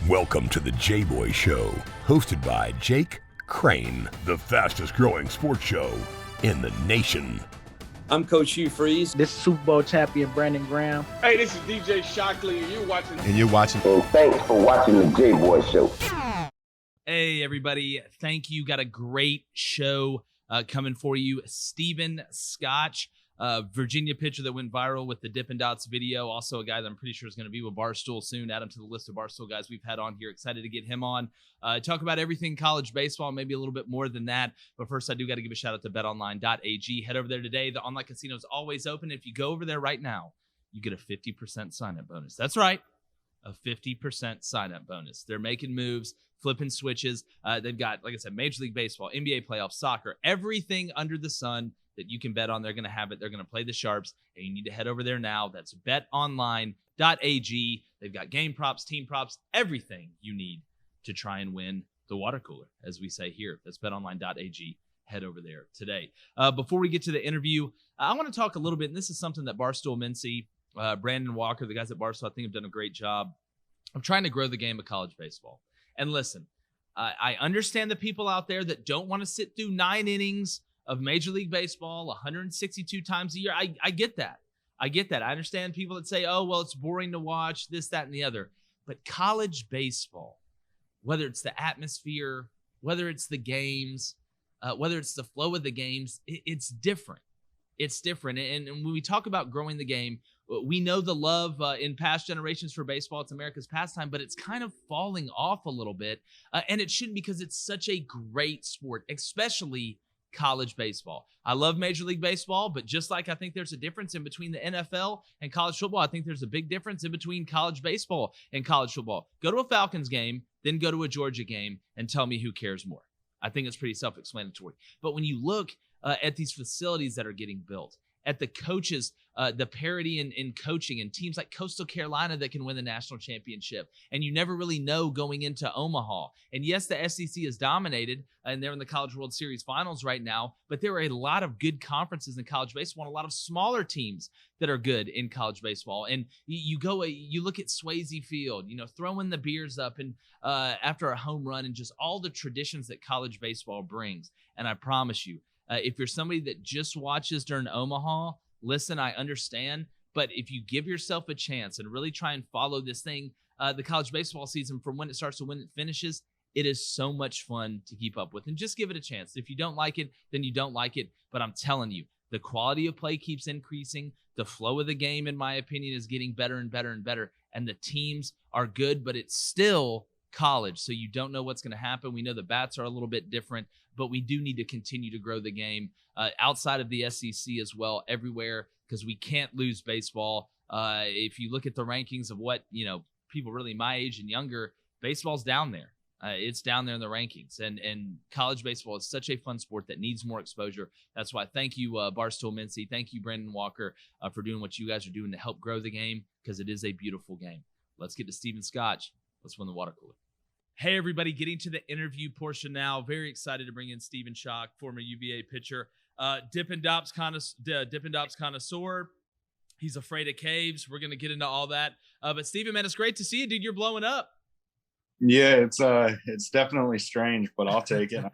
Welcome to the Jboy Show, hosted by Jake Crain, the fastest growing sports show in the nation. I'm Coach Hugh Freeze. This is Super Bowl champion Brandon Graham. Hey, this is DJ Shockley, and you're watching. And thanks for watching the Jboy Show. Hey, everybody. Thank you. Got a great show coming for you. Steven Schoch, Virginia pitcher that went viral with the Dippin' Dots video. Also a guy that I'm pretty sure is going to be with Barstool soon. Add him to the list of Barstool guys we've had on here. Excited to get him on. Talk about everything college baseball, maybe a little bit more than that. But first, I do got to give a shout out to betonline.ag. Head over there today. The online casino is always open. If you go over there right now, you get a 50% sign-up bonus. That's right. A 50% sign-up bonus. They're making moves, flipping switches. They've got, like I said, Major League Baseball, NBA playoffs, soccer, everything under the sun that you can bet on. They're going to have it. They're going to play the Sharps, and you need to head over there now. That's betonline.ag. They've got game props, team props, everything you need to try and win the water cooler, as we say here. That's betonline.ag. Head over there today. Before we get to the interview, I want to talk a little bit, and this is something that Barstool Mincy, Brandon Walker, the guys at Barstool, I think have done a great job of trying to grow the game of college baseball. And listen, I understand the people out there that don't want to sit through 9 innings of Major League Baseball 162 times a year. I get that. I get that. I understand people that say, oh, well, it's boring to watch this, that, and the other. But college baseball, whether it's the atmosphere, whether it's the games, whether it's the flow of the games, it's different. It's different. And when we talk about growing the game, we know the love in past generations for baseball. It's America's pastime, but it's kind of falling off a little bit. And it shouldn't, because it's such a great sport, especially college baseball. I love Major League Baseball, but just like I think there's a difference in between the NFL and college football, I think there's a big difference in between college baseball and college football. Go to a Falcons game, then go to a Georgia game, and tell me who cares more. I think it's pretty self-explanatory. But when you look at these facilities that are getting built, at the coaches, the parity in coaching, and teams like Coastal Carolina that can win the national championship. And you never really know going into Omaha. And yes, the SEC is dominated, and they're in the College World Series finals right now, but there are a lot of good conferences in college baseball and a lot of smaller teams that are good in college baseball. And you look at Swayze Field, throwing the beers up and after a home run, and just all the traditions that college baseball brings. And I promise you, if you're somebody that just watches during Omaha, listen, I understand. But if you give yourself a chance and really try and follow this thing, the college baseball season, from when it starts to when it finishes, it is so much fun to keep up with. And just give it a chance. If you don't like it, then you don't like it. But I'm telling you, the quality of play keeps increasing. The flow of the game, in my opinion, is getting better and better and better. And the teams are good, but it's still college, so you don't know what's going to happen. We know the bats are a little bit different, but we do need to continue to grow the game outside of the SEC as well, everywhere, because we can't lose baseball. If you look at the rankings of what people really my age and younger, baseball's down there. It's down there in the rankings, and college baseball is such a fun sport that needs more exposure. That's why thank you, Barstool Mincy, thank you, Brandon Walker, for doing what you guys are doing to help grow the game, because it is a beautiful game. Let's get to Steven Schoch. Let's win the water cooler. Hey, everybody, getting to the interview portion now. Very excited to bring in Steven Schoch, former UVA pitcher, Dippin' Dots connoisseur. He's afraid of caves. We're going to get into all that. But Steven, man, it's great to see you, dude. You're blowing up. Yeah, it's definitely strange, but I'll take it.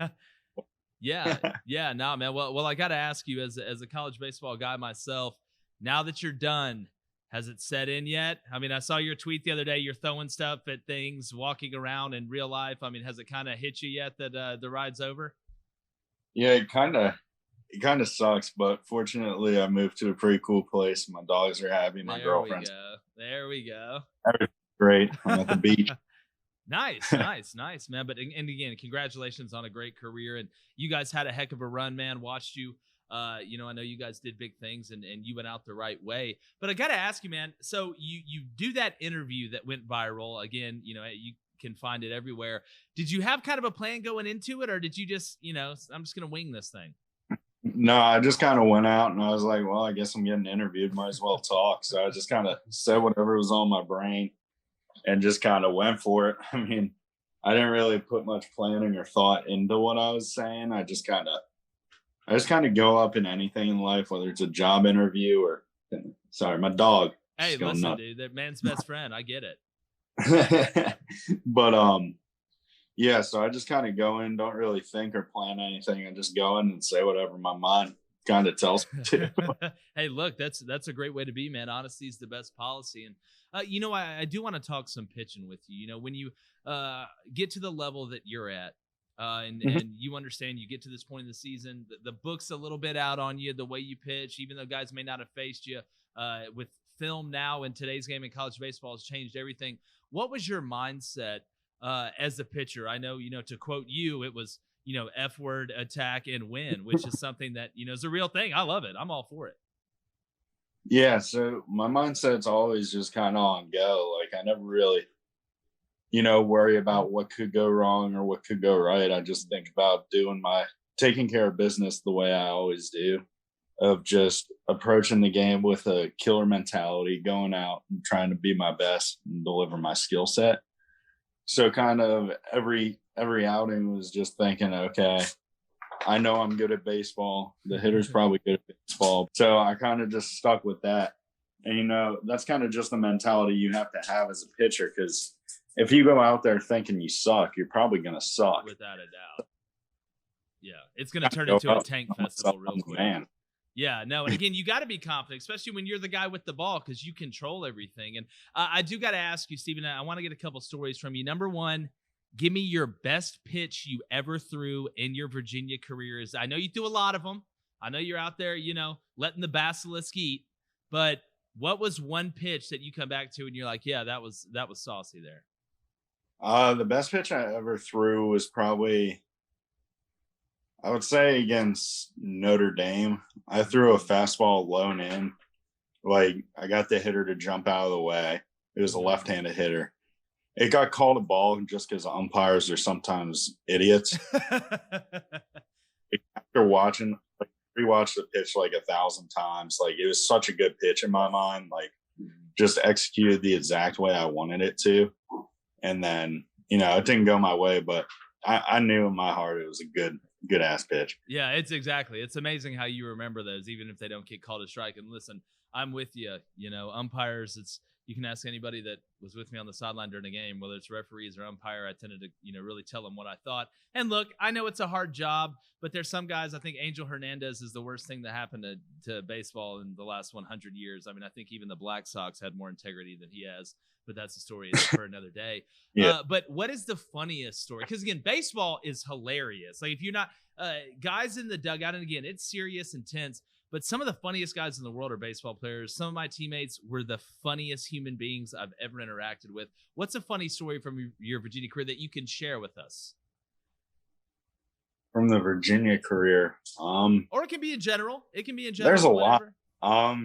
Yeah, nah, man. Well, I got to ask you, as a college baseball guy myself, now that you're done, has it set in yet? I mean, I saw your tweet the other day. You're throwing stuff at things, walking around in real life. I mean, has it kind of hit you yet that the ride's over? Yeah, it kind of sucks, but fortunately, I moved to a pretty cool place. My dogs are happy. My girlfriend's. There we go. Everything's great. I'm at the beach. Nice, man. But and again, congratulations on a great career. And you guys had a heck of a run, man. Watched you. I know you guys did big things, and you went out the right way. But I got to ask you, man, so you do that interview that went viral. Again, you can find it everywhere. Did you have kind of a plan going into it, or did you just, I'm just going to wing this thing? No, I just kind of went out, and I was like, well, I guess I'm getting interviewed. Might as well talk. So I just kind of said whatever was on my brain and just kind of went for it. I mean, I didn't really put much planning or thought into what I was saying. I just kind of go up in anything in life, whether it's a job interview or, sorry, my dog. Hey, listen, dude, that man's best friend. I get it. But yeah, so I just kind of go in, don't really think or plan anything, and just go in and say whatever my mind kind of tells me to. Hey, look, that's a great way to be, man. Honesty is the best policy. And I do want to talk some pitching with you. When you get to the level that you're at, and you understand you get to this point in the season, the book's a little bit out on you, the way you pitch, even though guys may not have faced you with film now in today's game in college baseball has changed everything. What was your mindset as a pitcher? I know, to quote you, it was, F word, attack, and win, which is something that, is a real thing. I love it. I'm all for it. Yeah. So my mindset's always just kind of on go. Like I never really, worry about what could go wrong or what could go right. I just think about taking care of business the way I always do, of just approaching the game with a killer mentality, going out and trying to be my best and deliver my skill set. So kind of every outing was just thinking, okay, I know I'm good at baseball. The hitter's probably good at baseball. So I kind of just stuck with that. And, that's kind of just the mentality you have to have as a pitcher, because if you go out there thinking you suck, you're probably going to suck. Without a doubt. Yeah, it's going to turn into a tank festival real quick. Man. Yeah, no, and again, you got to be confident, especially when you're the guy with the ball, because you control everything. And I do got to ask you, Steven, I want to get a couple stories from you. Number one, give me your best pitch you ever threw in your Virginia careers. I know you threw a lot of them. I know you're out there, letting the basilisk eat. But what was one pitch that you come back to and you're like, yeah, that was saucy there? The best pitch I ever threw was probably, I would say, against Notre Dame. I threw a fastball low and in. Like, I got the hitter to jump out of the way. It was a left-handed hitter. It got called a ball just because umpires are sometimes idiots. After watching, rewatched the pitch like 1,000 times. Like, it was such a good pitch in my mind. Like, just executed the exact way I wanted it to. And then, it didn't go my way, but I knew in my heart it was a good ass pitch. Yeah, it's amazing how you remember those, even if they don't get called a strike. And listen, I'm with you. Umpires, you can ask anybody that was with me on the sideline during a game, whether it's referees or umpire. I tended to, really tell them what I thought. And look, I know it's a hard job, but there's some guys. I think Angel Hernandez is the worst thing that happened to baseball in the last 100 years. I mean, I think even the Black Sox had more integrity than he has, but that's a story for another day. Yeah. But what is the funniest story? Because again, baseball is hilarious. Like, if you're not guys in the dugout, and again, it's serious, intense. But some of the funniest guys in the world are baseball players. Some of my teammates were the funniest human beings I've ever interacted with. What's a funny story from your Virginia career that you can share with us? From the Virginia career. Or it can be in general. There's a whatever. Lot.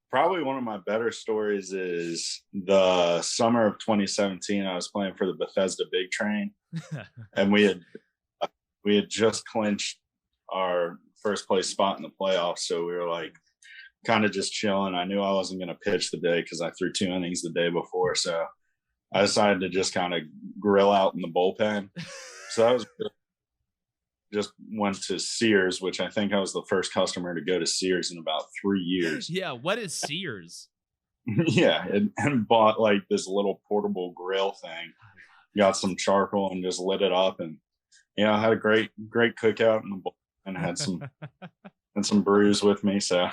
Probably one of my better stories is the summer of 2017. I was playing for the Bethesda Big Train, and we had just clinched our first place spot in the playoffs. So we were like kind of just chilling. I knew I wasn't going to pitch the day because I threw 2 innings the day before. So I decided to just kind of grill out in the bullpen. So that was good. Just went to Sears, which I think I was the first customer to go to Sears in about 3 years. Yeah. What is Sears? Yeah. And bought like this little portable grill thing, got some charcoal and just lit it up. And, I had a great cookout in the bullpen. And had some brews with me. So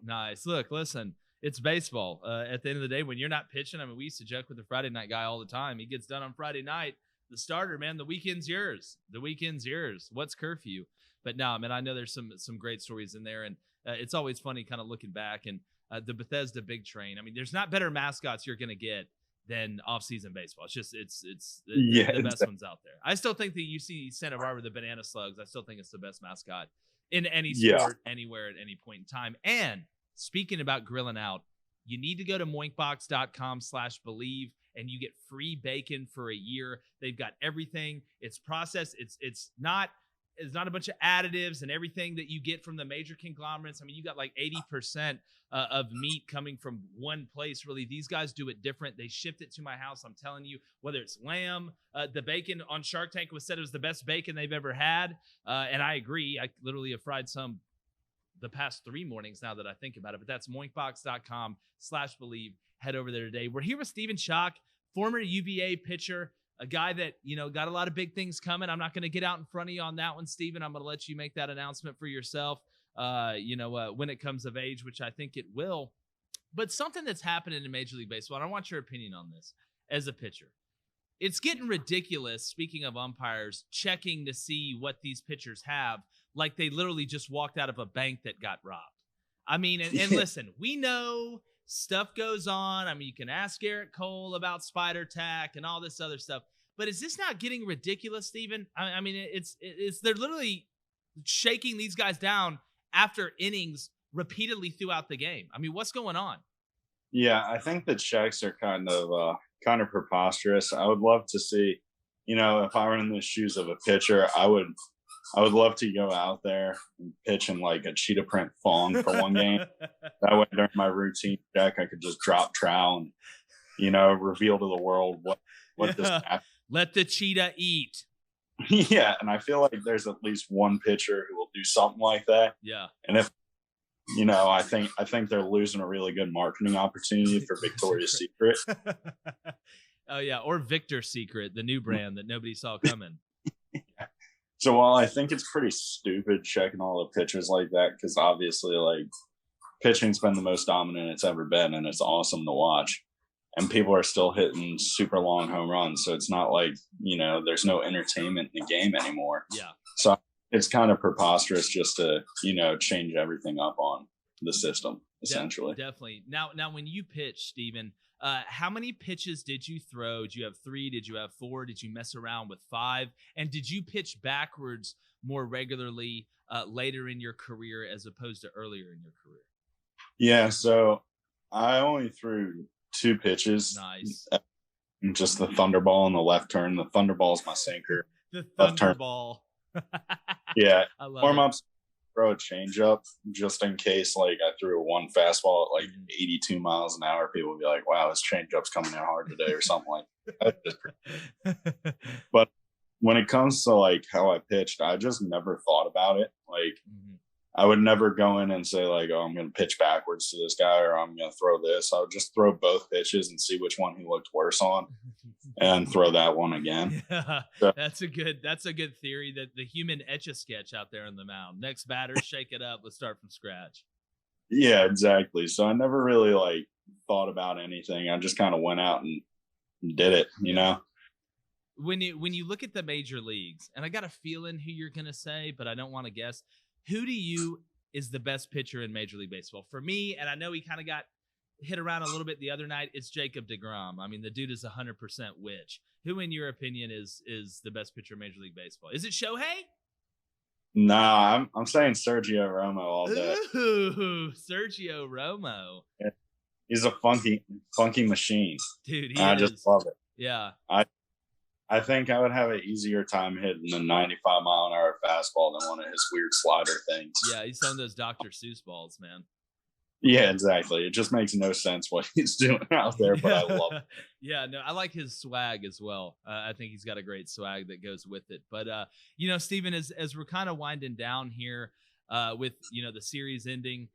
nice. Look, listen, it's baseball. At the end of the day, when you're not pitching, I mean, we used to joke with the Friday night guy all the time. He gets done on Friday night. The starter, man, the weekend's yours. What's curfew? But no, man, I know there's some great stories in there, and it's always funny kind of looking back. And the Bethesda Big Train. I mean, there's not better mascots you're gonna get than off-season baseball. It's just it's the best ones out there. I still think the UC Santa Barbara, the Banana Slugs, I still think it's the best mascot in any sport, anywhere, at any point in time. And speaking about grilling out, you need to go to moinkbox.com/believe and you get free bacon for a year. They've got everything. It's processed. It's not a bunch of additives and everything that you get from the major conglomerates. I mean, you got like 80% of meat coming from one place. Really, these guys do it different. They shipped it to my house. I'm telling you, whether it's lamb, the bacon on Shark Tank was said it was the best bacon they've ever had. And I agree. I literally have fried some the past 3 mornings now that I think about it. But that's moinkbox.com/believe. Head over there today. We're here with Steven Schoch, former UVA pitcher, a guy that, got a lot of big things coming. I'm not going to get out in front of you on that one, Steven. I'm going to let you make that announcement for yourself, when it comes of age, which I think it will. But something that's happening in Major League Baseball, and I want your opinion on this as a pitcher. It's getting ridiculous, speaking of umpires, checking to see what these pitchers have, like they literally just walked out of a bank that got robbed. I mean, and listen, we know stuff goes on. I mean, you can ask Garrett Cole about spider tack and all this other stuff. But is this not getting ridiculous, Steven? I mean, it's they're literally shaking these guys down after innings repeatedly throughout the game. I mean, what's going on? Yeah, I think the checks are kind of preposterous. I would love to see, if I were in the shoes of a pitcher, I would love to go out there and pitch in like a cheetah print thong for one game. That way, during my routine check, I could just drop trowel and, reveal to the world what this happened. Let the cheetah eat. Yeah, and I feel like there's at least one pitcher who will do something like that. Yeah, and if I think they're losing a really good marketing opportunity for Victoria's Secret. Oh yeah, or Victor's Secret, the new brand that nobody saw coming. Yeah. So while I think it's pretty stupid checking all the pitchers like that, because obviously like pitching's been the most dominant it's ever been, and it's awesome to watch. And people are still hitting super long home runs. So it's not like, there's no entertainment in the game anymore. Yeah. So it's kind of preposterous just to, change everything up on the system, essentially. Definitely. Now, when you pitch, Steven, how many pitches did you throw? Did you have 3? Did you have 4? Did you mess around with 5? And did you pitch backwards more regularly later in your career as opposed to earlier in your career? Yeah. So I only threw 2 pitches. Nice. Just the thunderball and the left turn. The thunderball is my sinker. The thunderball. Yeah. I love Warm-ups, throw a changeup just in case like I threw one fastball at like 82 miles an hour. People would be like, wow, this changeup's coming in hard today or something like that. But when it comes to like how I pitched, I just never thought about it. Like I would never go in and say like, oh, I'm going to pitch backwards to this guy or I'm going to throw this. I would just throw both pitches and see which one he looked worse on and throw that one again. Yeah, so, that's a good theory, that the human Etch-a-Sketch out there on the mound. Next batter, shake it up. Let's start from scratch. Yeah, exactly. So I never really like thought about anything. I just kind of went out and did it, When you look at the major leagues, and I got a feeling who you're going to say, but I don't want to guess. Who to you is the best pitcher in Major League Baseball? For me, and I know he kind of got hit around a little bit the other night, it's Jacob deGrom. I mean, the dude is 100% witch. Who, in your opinion, is the best pitcher in Major League Baseball? Is it Shohei? Nah, I'm saying Sergio Romo all day. Ooh, Sergio Romo. Yeah. He's a funky machine. Dude, I just love it. Yeah. I think I would have an easier time hitting a 95-mile-an-hour fastball than one of his weird slider things. Yeah, he's some of those Dr. Seuss balls, man. Yeah, exactly. It just makes no sense what he's doing out there, but I love it. Yeah, no, I like his swag as well. I think he's got a great swag that goes with it. But, Steven, as we're kind of winding down here with, the series ending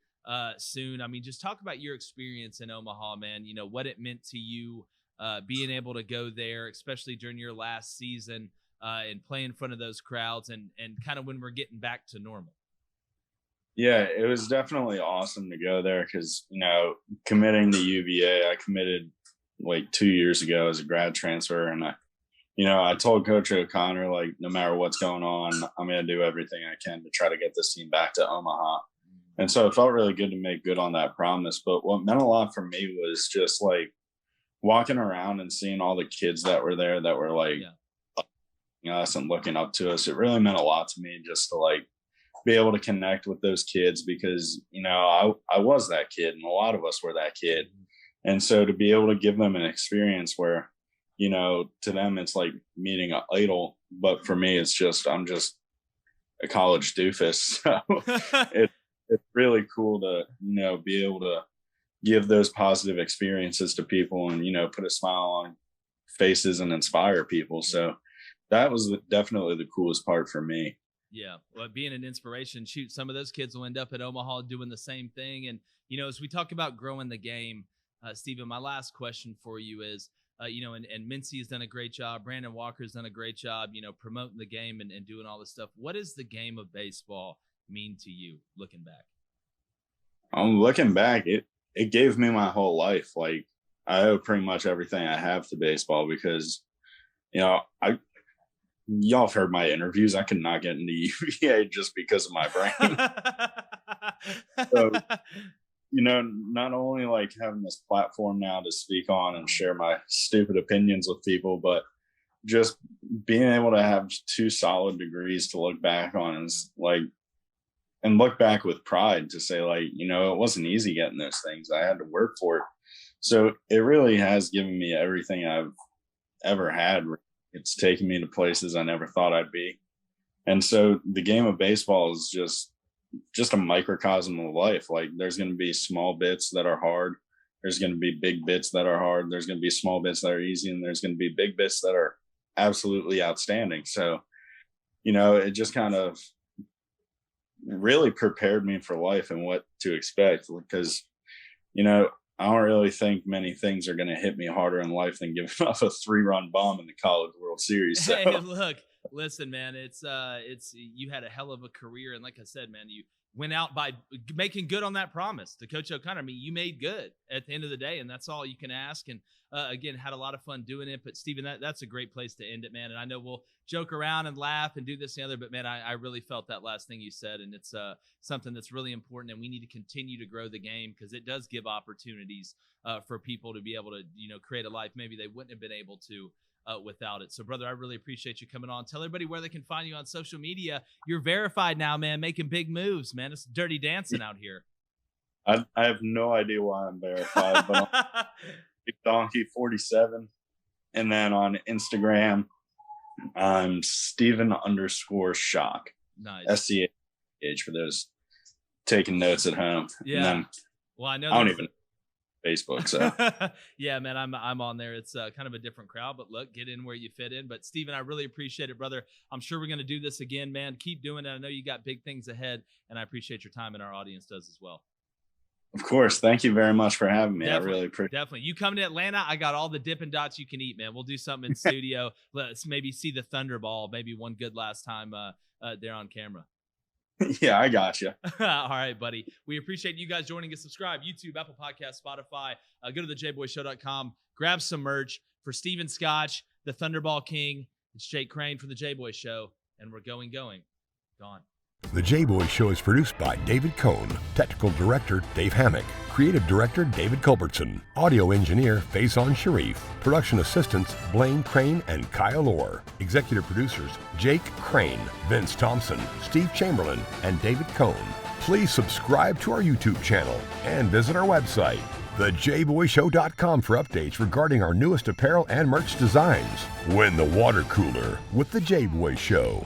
soon, I mean, just talk about your experience in Omaha, man, what it meant to you. Being able to go there, especially during your last season, and play in front of those crowds and kind of when we're getting back to normal. Yeah, it was definitely awesome to go there because, committing to UVA, I committed like 2 years ago as a grad transfer. And I told Coach O'Connor, like, no matter what's going on, I'm going to do everything I can to try to get this team back to Omaha. And so it felt really good to make good on that promise. But what meant a lot for me was just like, walking around and seeing all the kids that were there that were like us and looking up to us, it really meant a lot to me just to like be able to connect with those kids because, I was that kid and a lot of us were that kid. And so to be able to give them an experience where, to them, it's like meeting an idol. But for me, it's just, I'm just a college doofus. So it's really cool to, be able to give those positive experiences to people and, put a smile on faces and inspire people. So that was definitely the coolest part for me. Yeah. Well, being an inspiration, shoot, some of those kids will end up at Omaha doing the same thing. And, as we talk about growing the game, Steven, my last question for you is, and Mincy has done a great job. Brandon Walker's done a great job, promoting the game and doing all this stuff. What does the game of baseball mean to you looking back? I'm looking back, it gave me my whole life. Like, I owe pretty much everything I have to baseball because, y'all have heard my interviews. I could not get into UVA just because of my brain. So, not only like having this platform now to speak on and share my stupid opinions with people, but just being able to have 2 solid degrees to look back on is like, and look back with pride to say, like, it wasn't easy getting those things. I had to work for it. So it really has given me everything I've ever had. It's taken me to places I never thought I'd be. And so the game of baseball is just a microcosm of life. Like, there's going to be small bits that are hard. There's going to be big bits that are hard. There's going to be small bits that are easy. And there's going to be big bits that are absolutely outstanding. So, it just kind of really prepared me for life and what to expect, because, I don't really think many things are going to hit me harder in life than giving up a 3-run bomb in the College World Series. So. Hey, look, listen, man, it's you had a hell of a career, and like I said, man, you went out by making good on that promise to Coach O'Connor. I mean, you made good at the end of the day, and that's all you can ask. And again, had a lot of fun doing it. But Steven, that's a great place to end it, man. And I know we'll joke around and laugh and do this and the other, but man, I really felt that last thing you said, and it's something that's really important. And we need to continue to grow the game because it does give opportunities for people to be able to create a life maybe they wouldn't have been able to without it. So, brother, I really appreciate you coming on. Tell everybody where they can find you on social media. You're verified now, man, making big moves, man. It's dirty dancing out here. I have no idea why I'm verified, but I'm Donkey 47. And then on Instagram, I'm Steven_Schoch. Nice. SCH for those taking notes at home. Yeah. And then, well, I know. I don't even Facebook. So yeah, man, I'm on there. It's kind of a different crowd, but look, get in where you fit in. But Steven, I really appreciate it, brother. I'm sure we're going to do this again, man. Keep doing it. I know you got big things ahead, and I appreciate your time, and our audience does as well. Of course. Thank you very much for having me. Definitely, I really appreciate it. Definitely. You come to Atlanta, I got all the Dippin' Dots you can eat, man. We'll do something in studio. Let's maybe see the Thunderball, maybe one good last time there on camera. Yeah, I got you. All right, buddy. We appreciate you guys joining us. Subscribe, YouTube, Apple Podcasts, Spotify. Go to the jboyshow.com. Grab some merch. For Steven Schoch, the Thunderball King, it's Jake Crain from the Jboy Show, and we're going. Gone. The Jboy Show is produced by David Cohn, Technical Director Dave Hammock, Creative Director David Culbertson, Audio Engineer Feyzan Shareef, Production Assistants Blaine Crain and Kyle Orr, Executive Producers Jake Crain, Vince Thompson, Steve Chamberlain, and David Cohn. Please subscribe to our YouTube channel and visit our website, thejboyshow.com, for updates regarding our newest apparel and merch designs. Win the water cooler with the Jboy Show.